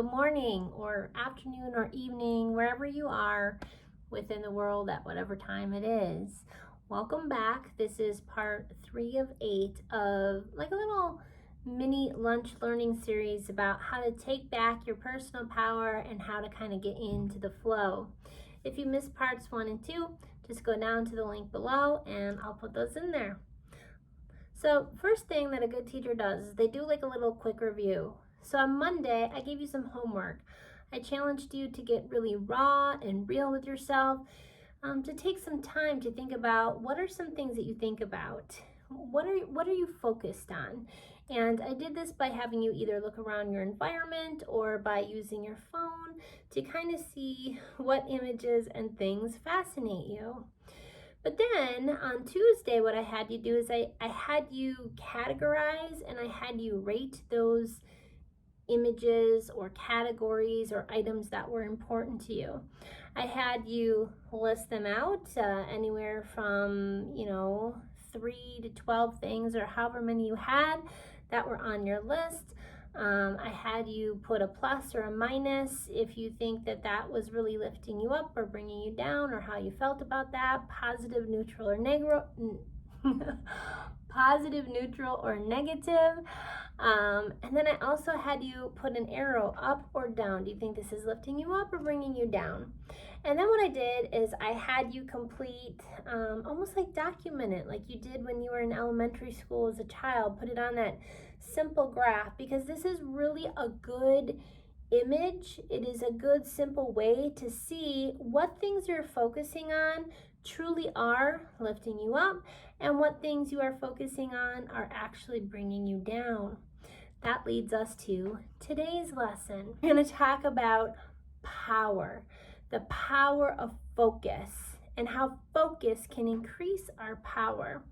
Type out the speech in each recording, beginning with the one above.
good morning or afternoon or evening, wherever you are within the world at whatever time it is. Welcome back. This is part 3 of 8 of like a little mini lunch learning series about how to take back your personal power and how to kind of get into the flow. If you missed parts 1 and 2, just go down to the link below and I'll put those in there. So first thing that a good teacher does is they do like a little quick review. So on Monday, I gave you some homework. I challenged you to get really raw and real with yourself, to take some time to think about what are some things that you think about. What are you focused on? And I did this by having you either look around your environment or by using your phone to kind of see what images and things fascinate you. But then on Tuesday, what I had you do is I had you categorize and I had you rate those images or categories or items that were important to you. I had you list them out, anywhere from 3 to 12 things or however many you had that were on your list. I had you put a plus or a minus if you think that that was really lifting you up or bringing you down, or how you felt about that, positive, neutral, or negative. Positive, neutral, or negative. And then I also had you put an arrow up or down. Do you think this is lifting you up or bringing you down? And then what I did is I had you complete, almost like document it, like you did when you were in elementary school as a child. Put it on that simple graph, because this is really a good image. It is a good simple way to see what things you're focusing on truly are lifting you up and what things you are focusing on are actually bringing you down. That leads us to today's lesson. We're going to talk about power, the power of focus, and how focus can increase our power.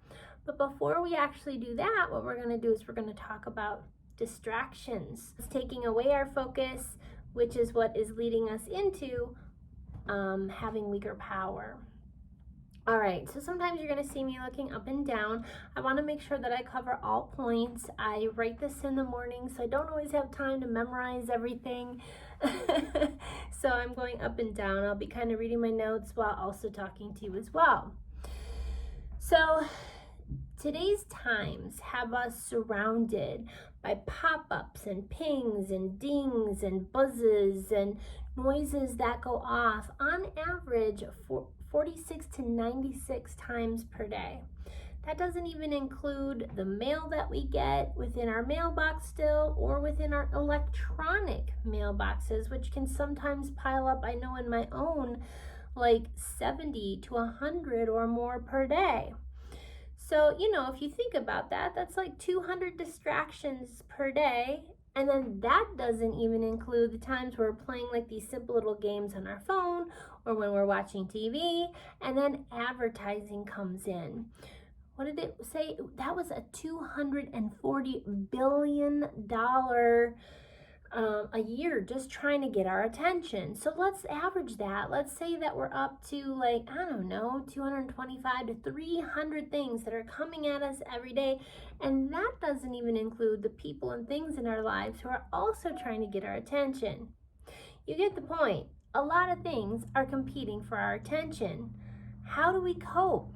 But before we actually do that, what we're going to do is we're going to talk about distractions. It's taking away our focus, which is what is leading us into having weaker power. All right, so sometimes you're going to see me looking up and down. I want to make sure that I cover all points. I write this in the morning, so I don't always have time to memorize everything. So I'm going up and down. I'll be kind of reading my notes while also talking to you as well. So today's times have us surrounded by pop-ups and pings and dings and buzzes and noises that go off on average for 46 to 96 times per day. That doesn't even include the mail that we get within our mailbox still, or within our electronic mailboxes, which can sometimes pile up, I know in my own, like 70 to 100 or more per day. So, if you think about that, that's like 200 distractions per day. And then that doesn't even include the times we're playing like these simple little games on our phone or when we're watching TV, and then advertising comes in. What did it say? That was a $240 billion a year just trying to get our attention. So let's average that. Let's say that we're up to 225 to 300 things that are coming at us every day. And that doesn't even include the people and things in our lives who are also trying to get our attention. You get the point. A lot of things are competing for our attention. How do we cope?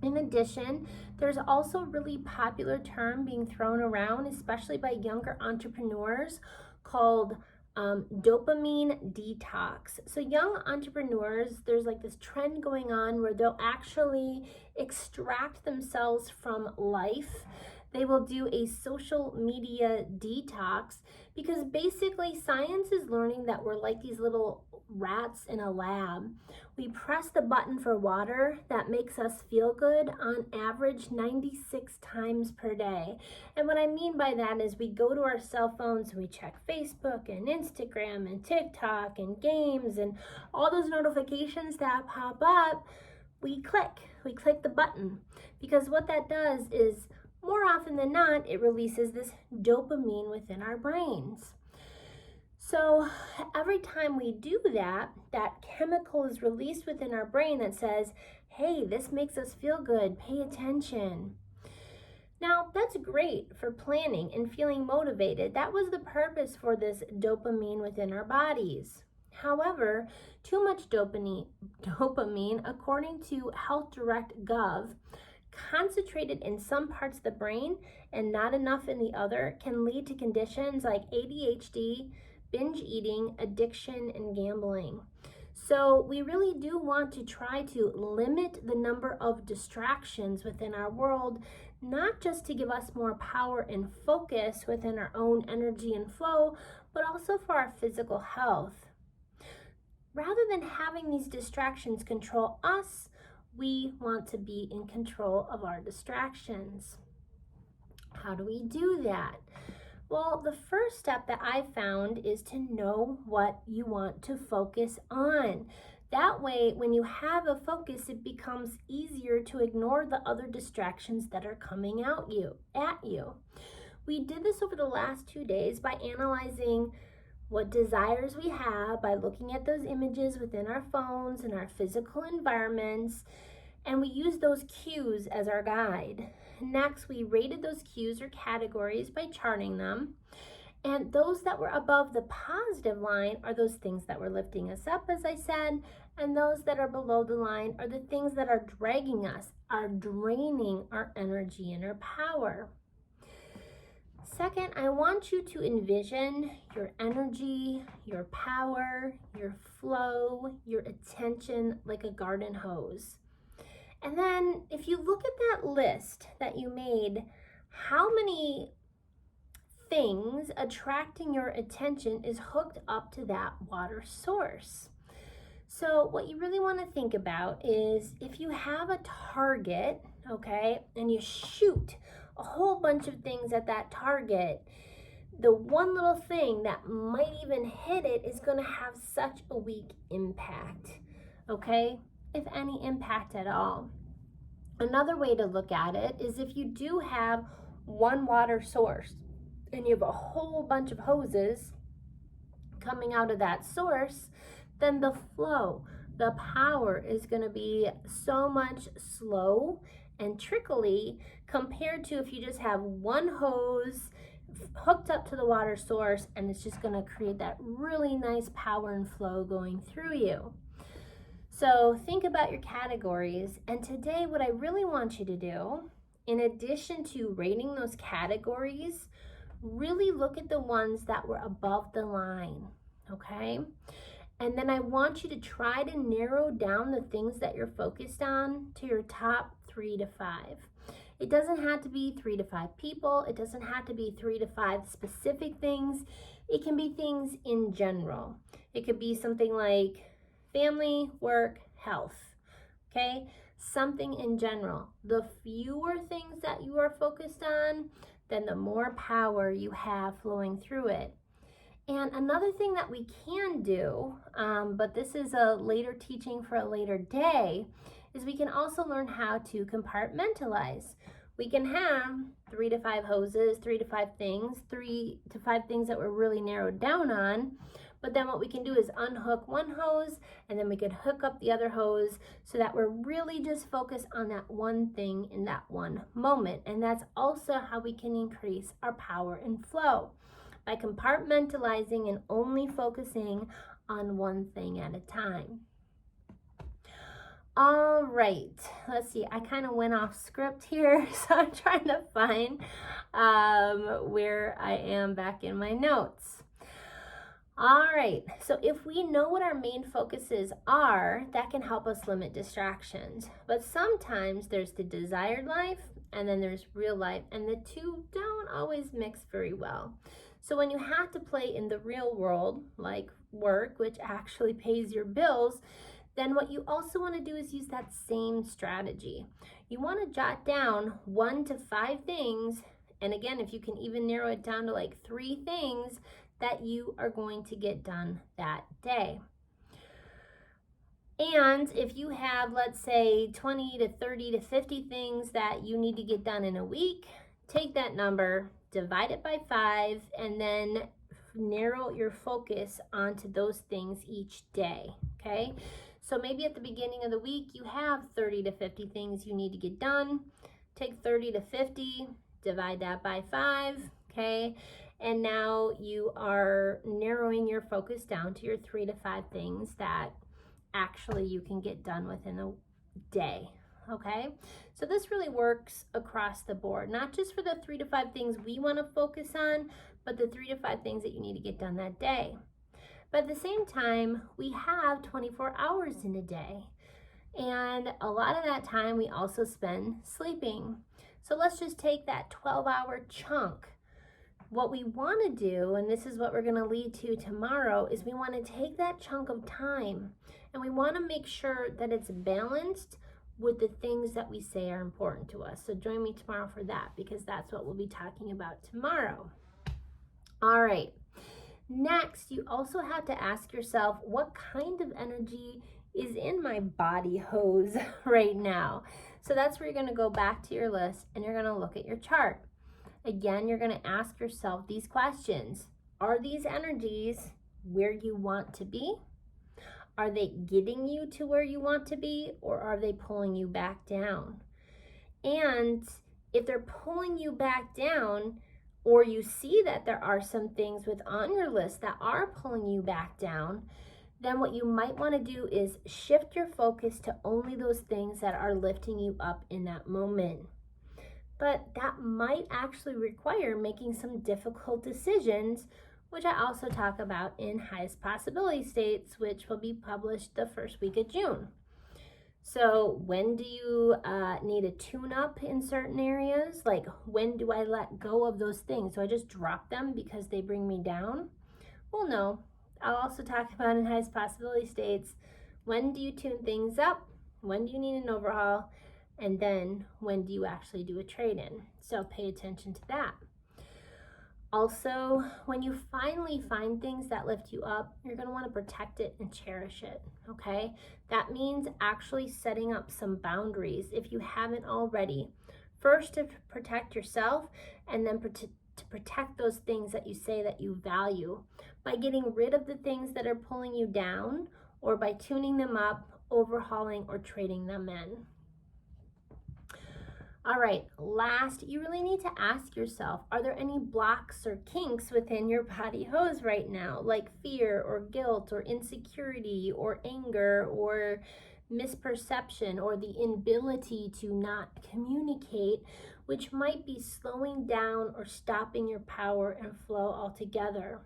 In addition, there's also a really popular term being thrown around, especially by younger entrepreneurs, called dopamine detox. So young entrepreneurs, there's like this trend going on where they'll actually extract themselves from life. They will do a social media detox, because basically science is learning that we're like these little rats in a lab. We press the button for water that makes us feel good on average 96 times per day. And what I mean by that is we go to our cell phones and we check Facebook and Instagram and TikTok and games and all those notifications that pop up. We click the button, because what that does is, more often than not, it releases this dopamine within our brains. So every time we do that, that chemical is released within our brain that says, hey, this makes us feel good, pay attention. Now, that's great for planning and feeling motivated. That was the purpose for this dopamine within our bodies. However, too much dopamine, according to Health Direct Gov, concentrated in some parts of the brain and not enough in the other, can lead to conditions like ADHD, binge eating, addiction, and gambling. So we really do want to try to limit the number of distractions within our world, not just to give us more power and focus within our own energy and flow, but also for our physical health. Rather than having these distractions control us, we want to be in control of our distractions. How do we do that? Well, the first step that I found is to know what you want to focus on. That way, when you have a focus, it becomes easier to ignore the other distractions that are coming at you. We did this over the last 2 days by analyzing what desires we have by looking at those images within our phones and our physical environments, and we used those cues as our guide. Next, we rated those cues or categories by charting them, and those that were above the positive line are those things that were lifting us up, as I said, and those that are below the line are the things that are dragging us, are draining our energy and our power. Second, I want you to envision your energy, your power, your flow, your attention like a garden hose. And then if you look at that list that you made, how many things attracting your attention is hooked up to that water source? So what you really want to think about is if you have a target, okay, and you shoot a whole bunch of things at that target, the one little thing that might even hit it is going to have such a weak impact, okay, if any impact at all. Another way to look at it is if you do have one water source and you have a whole bunch of hoses coming out of that source, then the flow, the power is going to be so much slow and trickly compared to if you just have one hose hooked up to the water source and it's just going to create that really nice power and flow going through you. So think about your categories, and today what I really want you to do, in addition to rating those categories, really look at the ones that were above the line, okay? And then I want you to try to narrow down the things that you're focused on to your top 3 to 5. It doesn't have to be 3 to 5 people. It doesn't have to be 3 to 5 specific things. It can be things in general. It could be something like family, work, health, okay? Something in general. The fewer things that you are focused on, then the more power you have flowing through it. And another thing that we can do, but this is a later teaching for a later day, is we can also learn how to compartmentalize. We can have 3 to 5 hoses, 3 to 5 things, 3 to 5 things that we're really narrowed down on. But then what we can do is unhook one hose, and then we could hook up the other hose so that we're really just focused on that one thing in that one moment. And that's also how we can increase our power and flow, by compartmentalizing and only focusing on one thing at a time. All right, let's see. I kind of went off script here, so I'm trying to find where I am back in my notes. All right, so if we know what our main focuses are, that can help us limit distractions. But sometimes there's the desired life and then there's real life, and the two don't always mix very well. So when you have to play in the real world, like work, which actually pays your bills, then what you also want to do is use that same strategy. You want to jot down 1 to 5 things, and again, if you can even narrow it down to like 3 things that you are going to get done that day. And if you have, let's say, 20 to 30 to 50 things that you need to get done in a week, take that number, divide it by 5, and then narrow your focus onto those things each day, okay? So maybe at the beginning of the week, you have 30 to 50 things you need to get done. Take 30 to 50, divide that by 5, okay? And now you are narrowing your focus down to your 3 to 5 things that actually you can get done within a day, okay? So this really works across the board, not just for the 3 to 5 things we want to focus on, but the 3 to 5 things that you need to get done that day. But at the same time, we have 24 hours in a day. And a lot of that time we also spend sleeping. So let's just take that 12-hour chunk. What we want to do, and this is what we're going to lead to tomorrow, is we want to take that chunk of time and we want to make sure that it's balanced with the things that we say are important to us. So join me tomorrow for that, because that's what we'll be talking about tomorrow. All right. Next, you also have to ask yourself, what kind of energy is in my body hose right now? So that's where you're going to go back to your list and you're going to look at your chart. Again, you're going to ask yourself these questions. Are these energies where you want to be? Are they getting you to where you want to be, or are they pulling you back down? And if they're pulling you back down, or you see that there are some things on your list that are pulling you back down, then what you might want to do is shift your focus to only those things that are lifting you up in that moment. But that might actually require making some difficult decisions, which I also talk about in Highest Possibility States, which will be published the first week of June. So when do you need a tune-up in certain areas? Like, when do I let go of those things? Do I just drop them because they bring me down? Well, no. I'll also talk about in Highest Possibility States, when do you tune things up? When do you need an overhaul? And then when do you actually do a trade-in? So pay attention to that. Also, when you finally find things that lift you up, you're going to want to protect it and cherish it, okay? That means actually setting up some boundaries if you haven't already. First, to protect yourself, and then to protect those things that you say that you value by getting rid of the things that are pulling you down, or by tuning them up, overhauling, or trading them in. All right, last, you really need to ask yourself, are there any blocks or kinks within your body hose right now, like fear or guilt or insecurity or anger or misperception or the inability to not communicate, which might be slowing down or stopping your power and flow altogether?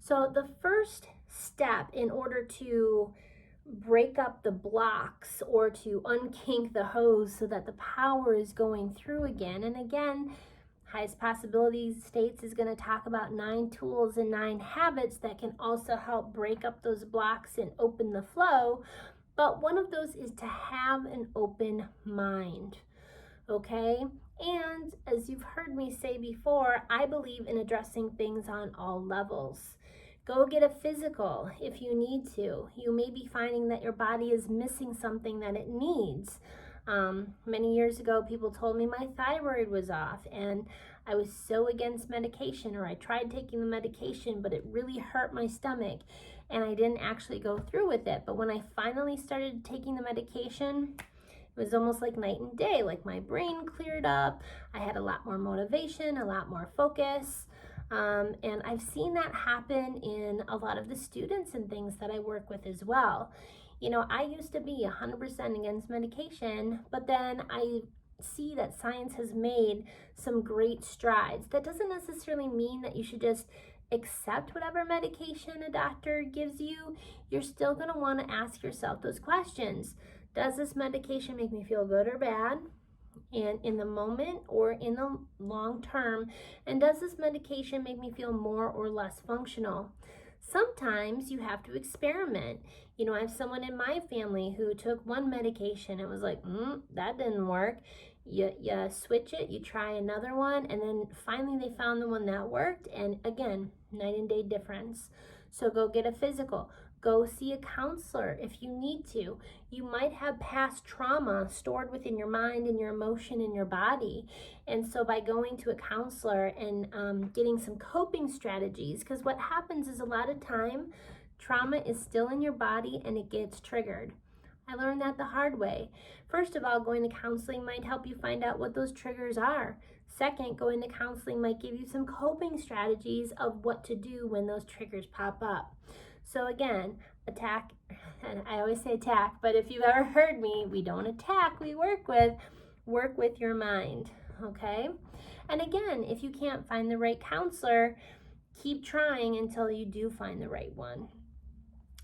So the first step in order to break up the blocks or to unkink the hose so that the power is going through again. And again, Highest Possibility States is going to talk about 9 tools and 9 habits that can also help break up those blocks and open the flow. But one of those is to have an open mind, okay? And as you've heard me say before, I believe in addressing things on all levels. Go get a physical if you need to. You may be finding that your body is missing something that it needs. Many years ago, people told me my thyroid was off, and I was so against medication, or I tried taking the medication, but it really hurt my stomach, and I didn't actually go through with it. But when I finally started taking the medication, it was almost like night and day. Like, my brain cleared up. I had a lot more motivation, a lot more focus. And I've seen that happen in a lot of the students and things that I work with as well. You know, I used to be 100% against medication, but then I see that science has made some great strides. That doesn't necessarily mean that you should just accept whatever medication a doctor gives you. You're still going to want to ask yourself those questions. Does this medication make me feel good or bad? And in the moment or in the long term, and does this medication make me feel more or less functional? Sometimes you have to experiment. You know, I have someone in my family who took one medication and was like, that didn't work. You switch it, you try another one, and then finally they found the one that worked, and again, night and day difference. So go get a physical. Go see a counselor if you need to. You might have past trauma stored within your mind and your emotion in your body. And so by going to a counselor and getting some coping strategies, because what happens is a lot of time, trauma is still in your body and it gets triggered. I learned that the hard way. First of all, going to counseling might help you find out what those triggers are. Second, going to counseling might give you some coping strategies of what to do when those triggers pop up. So again, attack, and I always say attack, but if you've ever heard me, we don't attack, we work with your mind, okay? And again, if you can't find the right counselor, keep trying until you do find the right one.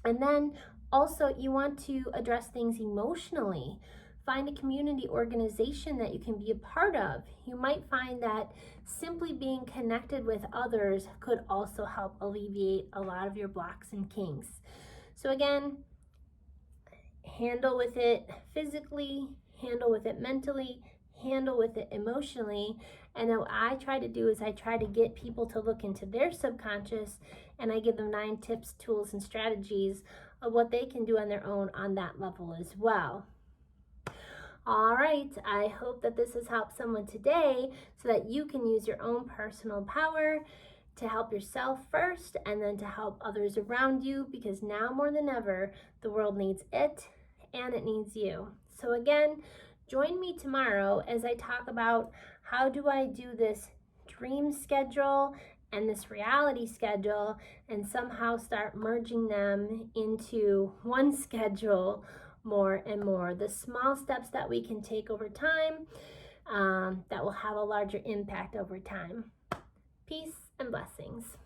And then also, you want to address things emotionally. Find a community organization that you can be a part of. You might find that simply being connected with others could also help alleviate a lot of your blocks and kinks. So again, handle with it physically, handle with it mentally, handle with it emotionally. And what I try to do is I try to get people to look into their subconscious, and I give them 9 tips, tools, and strategies of what they can do on their own on that level as well. All right, I hope that this has helped someone today so that you can use your own personal power to help yourself first and then to help others around you, because now more than ever, the world needs it and it needs you. So again, join me tomorrow as I talk about how do I do this dream schedule and this reality schedule and somehow start merging them into one schedule more and more. The small steps that we can take over time that will have a larger impact over time. Peace and blessings.